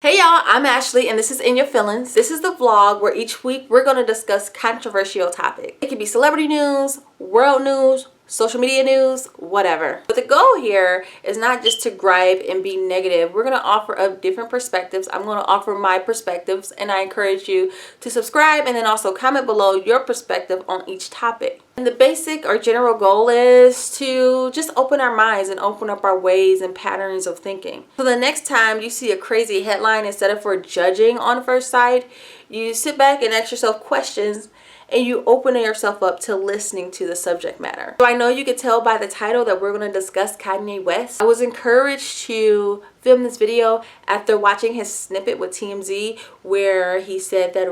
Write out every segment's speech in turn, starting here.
Hey y'all, I'm Ashley and this is In Your Feelings. This is the vlog where each week we're going to discuss controversial topics. It could be celebrity news, world news, social media news, whatever. But the goal here is not just to gripe and be negative. We're going to offer up different perspectives. I'm going to offer my perspectives and I encourage you to subscribe and then also comment below your perspective on each topic. And the basic or general goal is to just open our minds and open up our ways and patterns of thinking. So the next time you see a crazy headline, instead of for judging on first sight, you sit back and ask yourself questions and you open yourself up to listening to the subject matter. So I know you could tell by the title that we're going to discuss Kanye West. I was encouraged to film this video after watching his snippet with TMZ where he said that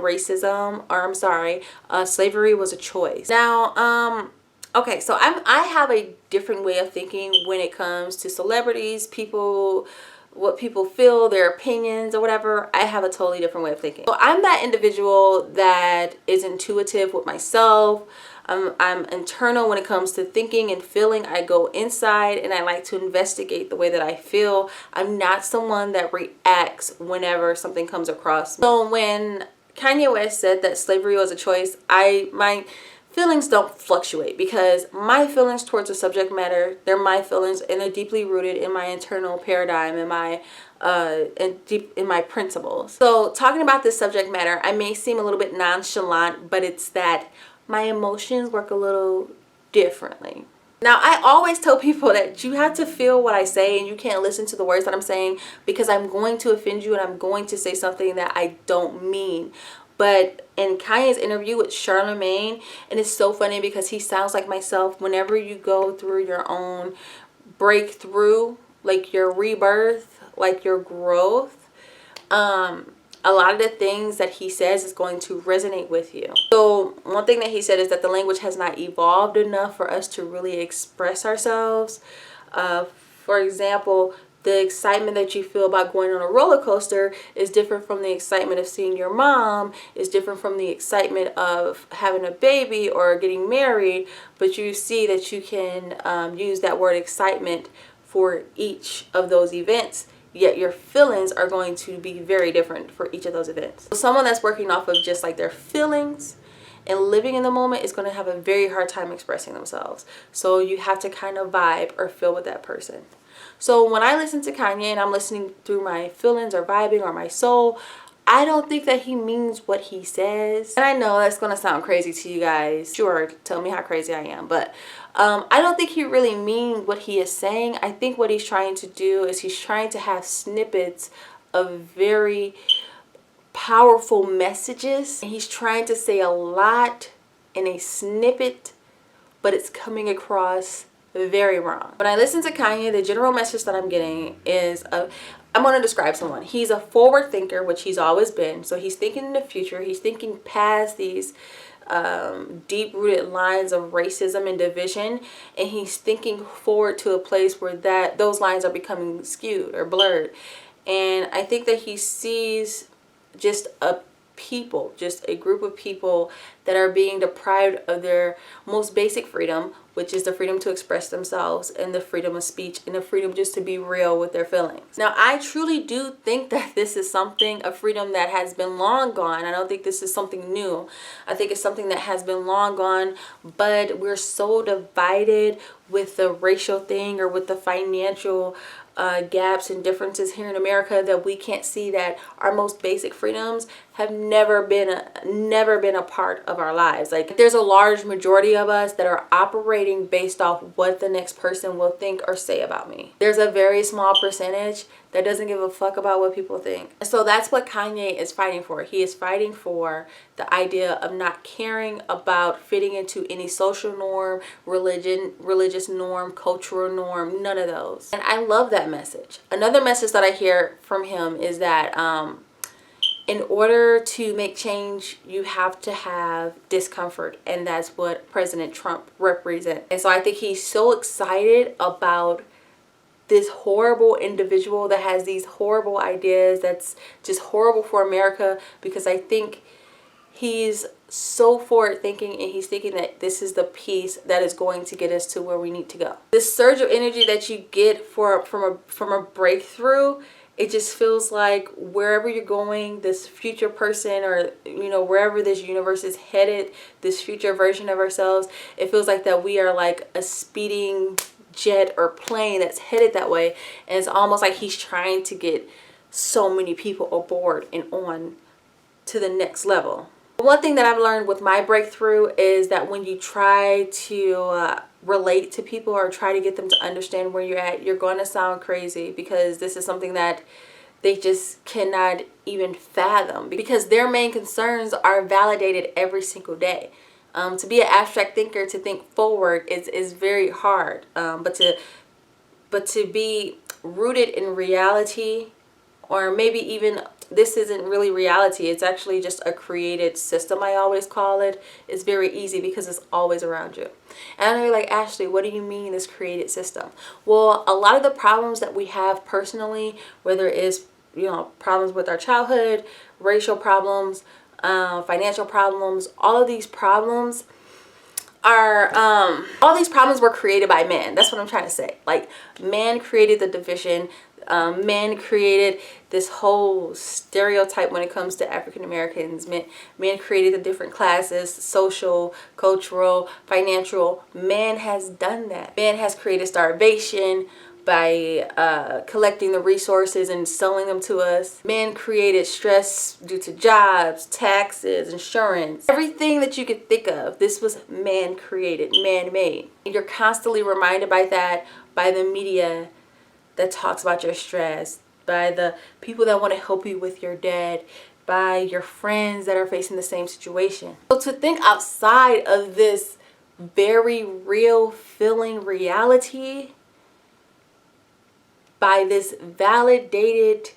slavery was a choice. Now, okay, so I have a different way of thinking when it comes to celebrities, people, what people feel, their opinions or whatever. I have a totally different way of thinking. So I'm that individual that is intuitive with myself. I'm internal when it comes to thinking and feeling. I go inside and I like to investigate the way that I feel. I'm not someone that reacts whenever something comes across. So when Kanye West said that slavery was a choice, my feelings don't fluctuate because my feelings towards the subject matter, they're my feelings and they're deeply rooted in my internal paradigm and deep in my principles. So talking about this subject matter, I may seem a little bit nonchalant, but it's that my emotions work a little differently. Now, I always tell people that you have to feel what I say and you can't listen to the words that I'm saying because I'm going to offend you and I'm going to say something that I don't mean. But in Kanye's interview with Charlemagne, and it's so funny because he sounds like myself. Whenever you go through your own breakthrough, like your rebirth, like your growth, a lot of the things that he says is going to resonate with you. So one thing that he said is that the language has not evolved enough for us to really express ourselves. For example, the excitement that you feel about going on a roller coaster is different from the excitement of seeing your mom, is different from the excitement of having a baby or getting married. But you see that you can use that word excitement for each of those events, yet your feelings are going to be very different for each of those events. So someone that's working off of just like their feelings and living in the moment is going to have a very hard time expressing themselves. So you have to kind of vibe or feel with that person. So when I listen to Kanye and I'm listening through my feelings or vibing or my soul, I don't think that he means what he says. And I know that's going to sound crazy to you guys. Sure, tell me how crazy I am. But I don't think he really means what he is saying. I think what he's trying to do is he's trying to have snippets of very powerful messages. And he's trying to say a lot in a snippet, but it's coming across very wrong. When I listen to Kanye, the general message that I'm getting is I'm going to describe someone. He's a forward thinker, which he's always been. So he's thinking in the future. He's thinking past these deep-rooted lines of racism and division, and he's thinking forward to a place where those lines are becoming skewed or blurred. And I think that he sees just a group of people that are being deprived of their most basic freedom, which is the freedom to express themselves and the freedom of speech and the freedom just to be real with their feelings. Now, I truly do think that this is a freedom that has been long gone. I don't think this is something new. I think it's something that has been long gone, but we're so divided with the racial thing or with the financial gaps and differences here in America that we can't see that our most basic freedoms have never been a part of our lives. Like, there's a large majority of us that are operating based off what the next person will think or say about me. There's a very small percentage that doesn't give a fuck about what people think. So that's what Kanye is fighting for. He is fighting for the idea of not caring about fitting into any social norm, religious norm, cultural norm, none of those. And I love that message. Another message that I hear from him is that in order to make change, you have to have discomfort. And that's what President Trump represents. And so I think he's so excited about this horrible individual that has these horrible ideas that's just horrible for America, because I think he's so forward thinking and he's thinking that this is the piece that is going to get us to where we need to go. This surge of energy that you get from a breakthrough It just feels like wherever you're going, this future person, or wherever this universe is headed, this future version of ourselves, it feels like that we are like a speeding jet or plane that's headed that way. And it's almost like he's trying to get so many people aboard and on to the next level. One thing that I've learned with my breakthrough is that when you try to relate to people or try to get them to understand where you're at, you're going to sound crazy, because this is something that they just cannot even fathom, because their main concerns are validated every single day. To be an abstract thinker, to think forward is very hard, but to be rooted in reality, or maybe even this isn't really reality, it's actually just a created system, I always call it. It's very easy because it's always around you. And I know you're like, Ashley, what do you mean this created system? Well, a lot of the problems that we have personally, whether it is problems with our childhood, racial problems, financial problems, all of these problems were created by man. That's what I'm trying to say. Like, man created the division. Man created this whole stereotype when it comes to African Americans. Man created the different classes, social, cultural, financial. Man has done that. Man has created starvation by collecting the resources and selling them to us. Man created stress due to jobs, taxes, insurance. Everything that you could think of, this was man created, man made. You're constantly reminded by that, by the media that talks about your stress, by the people that want to help you with your debt, by your friends that are facing the same situation. So to think outside of this very real feeling reality, by this validated,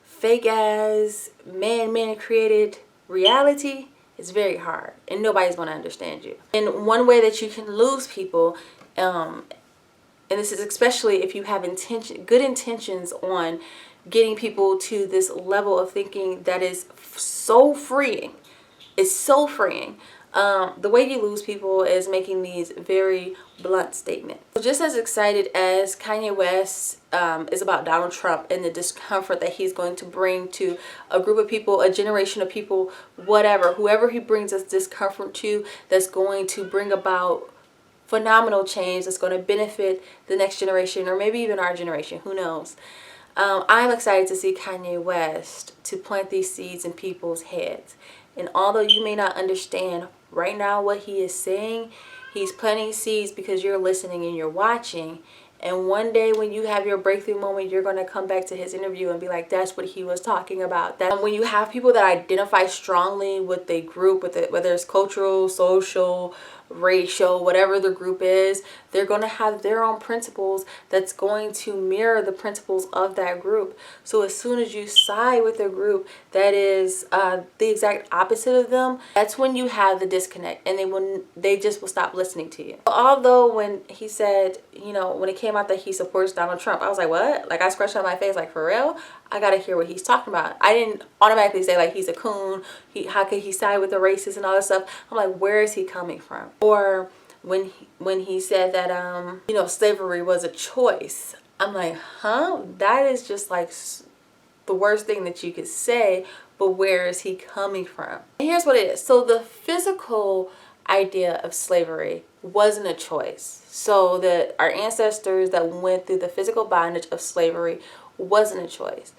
fake ass, man created reality, is very hard, and nobody's going to understand you. And one way that you can lose people, and this is especially if you have good intentions on getting people to this level of thinking that is so freeing. It's so freeing. The way you lose people is making these very blunt statements. So just as excited as Kanye West is about Donald Trump and the discomfort that he's going to bring to a group of people, a generation of people, whoever he brings us discomfort to, that's going to bring about phenomenal change that's going to benefit the next generation, or maybe even our generation, who knows. I'm excited to see Kanye West to plant these seeds in people's heads. And although you may not understand right now what he is saying, he's planting seeds because you're listening and you're watching. And one day when you have your breakthrough moment, you're going to come back to his interview and be like, that's what he was talking about. That when you have people that identify strongly with a group, whether it's cultural, social, racial, whatever the group is, they're going to have their own principles that's going to mirror the principles of that group. So as soon as you side with a group that is the exact opposite of them, that's when you have the disconnect, and they just will stop listening to you. Although when he said, when it came out that he supports Donald Trump, I was like, what? Like, I scratched on my face, like, for real? I gotta hear what he's talking about. I didn't automatically say like he's a coon. How could he side with the racists and all that stuff? I'm like, where is he coming from? Or when he said that slavery was a choice, I'm like, huh? That is just like the worst thing that you could say. But where is he coming from? And here's what it is. So the physical idea of slavery wasn't a choice. So that our ancestors that went through the physical bondage of slavery wasn't a choice.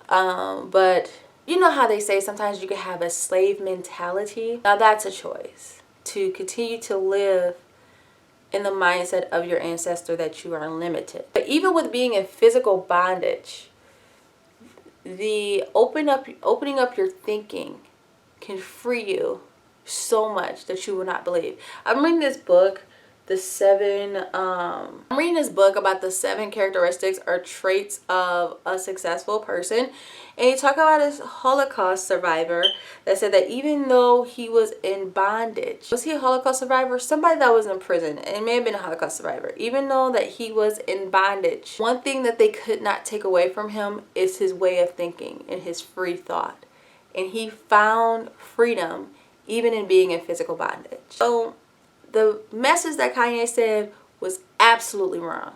But you know how they say sometimes you can have a slave mentality? Now that's a choice. To continue to live in the mindset of your ancestor that you are limited. But even with being in physical bondage, the opening up your thinking can free you so much that you will not believe. I'm reading this book, I'm reading this book about the 7 characteristics or traits of a successful person. And he talked about this Holocaust survivor that said that even though he was in bondage, was he a Holocaust survivor? Somebody that was in prison. It may have been a Holocaust survivor. Even though that he was in bondage, one thing that they could not take away from him is his way of thinking and his free thought. And he found freedom even in being in physical bondage. So the message that Kanye said was absolutely wrong.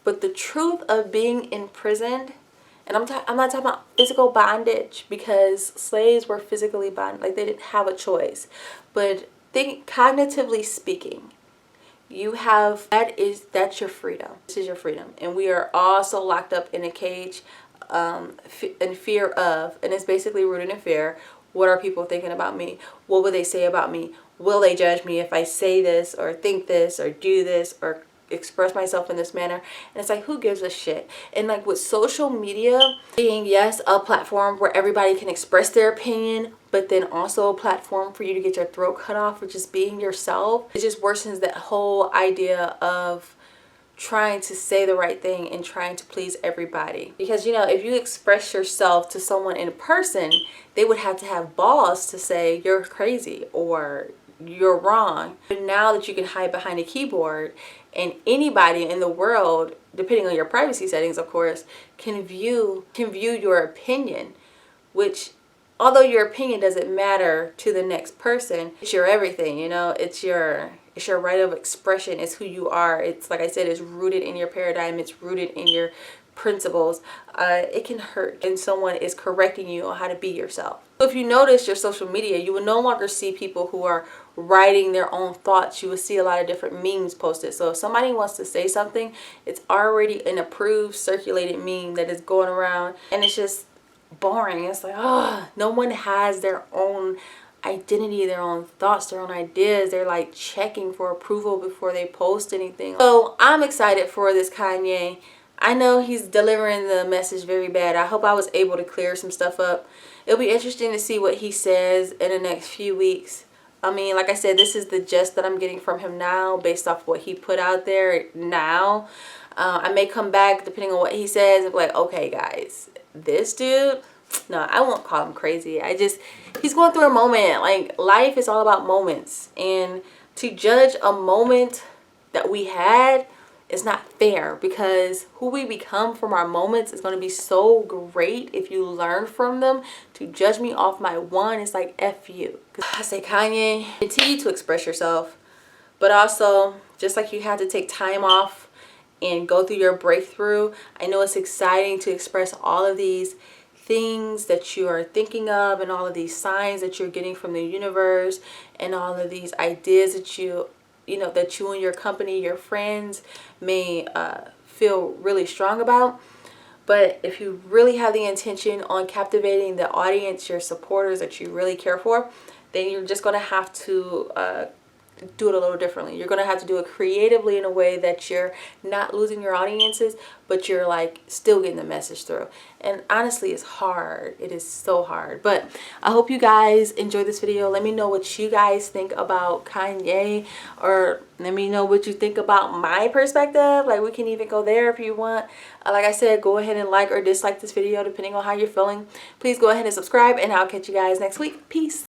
But the truth of being imprisoned And I'm not talking about physical bondage, because slaves were physically bonded. Like, they didn't have a choice. But think cognitively speaking, you have, that's your freedom. This is your freedom. And we are all so locked up in a cage, in fear of, and it's basically rooted in fear. What are people thinking about me? What will they say about me? Will they judge me if I say this or think this or do this or express myself in this manner? And it's like, who gives a shit? And like, with social media being, yes, a platform where everybody can express their opinion, but then also a platform for you to get your throat cut off for just being yourself, it just worsens that whole idea of trying to say the right thing and trying to please everybody. Because, you know, if you express yourself to someone in person, they would have to have balls to say you're crazy or you're wrong. But now that you can hide behind a keyboard, and anybody in the world, depending on your privacy settings, of course, can view your opinion, which, although your opinion doesn't matter to the next person, it's your everything, you know. It's your right of expression. It's who you are. It's, like I said, it's rooted in your paradigm. It's rooted in your principles. It can hurt when someone is correcting you on how to be yourself. So if you notice your social media, you will no longer see people who are writing their own thoughts. You will see a lot of different memes posted. So if somebody wants to say something, it's already an approved, circulated meme that is going around, and it's just boring. It's like, oh, no one has their own identity, their own thoughts, their own ideas. They're like checking for approval before they post anything. So I'm excited for this Kanye. I know he's delivering the message very bad. I hope I was able to clear some stuff up. It'll be interesting to see what he says in the next few weeks. I mean, like I said, this is the gist that I'm getting from him now based off what he put out there now. I may come back depending on what he says and be like, okay guys, this dude, no, I won't call him crazy. He's going through a moment. Like, life is all about moments. And to judge a moment that we had is not fair, because who we become from our moments is going to be so great if you learn from them. To judge me off my one, it's like, F you. I say, Kanye, continue to express yourself, but also, just like you had to take time off and go through your breakthrough, I know it's exciting to express all of these things that you are thinking of and all of these signs that you're getting from the universe and all of these ideas that you and your company, your friends may feel really strong about. But if you really have the intention on captivating the audience, your supporters that you really care for, then you're just going to have to do it a little differently. You're going to have to do it creatively in a way that you're not losing your audiences, but you're like still getting the message through. And honestly, it's hard. It is so hard. But I hope you guys enjoyed this video. Let me know what you guys think about Kanye, or let me know what you think about my perspective. Like, we can even go there if you want. Like I said, go ahead and like or dislike this video depending on how you're feeling. Please go ahead and subscribe, and I'll catch you guys next week. Peace.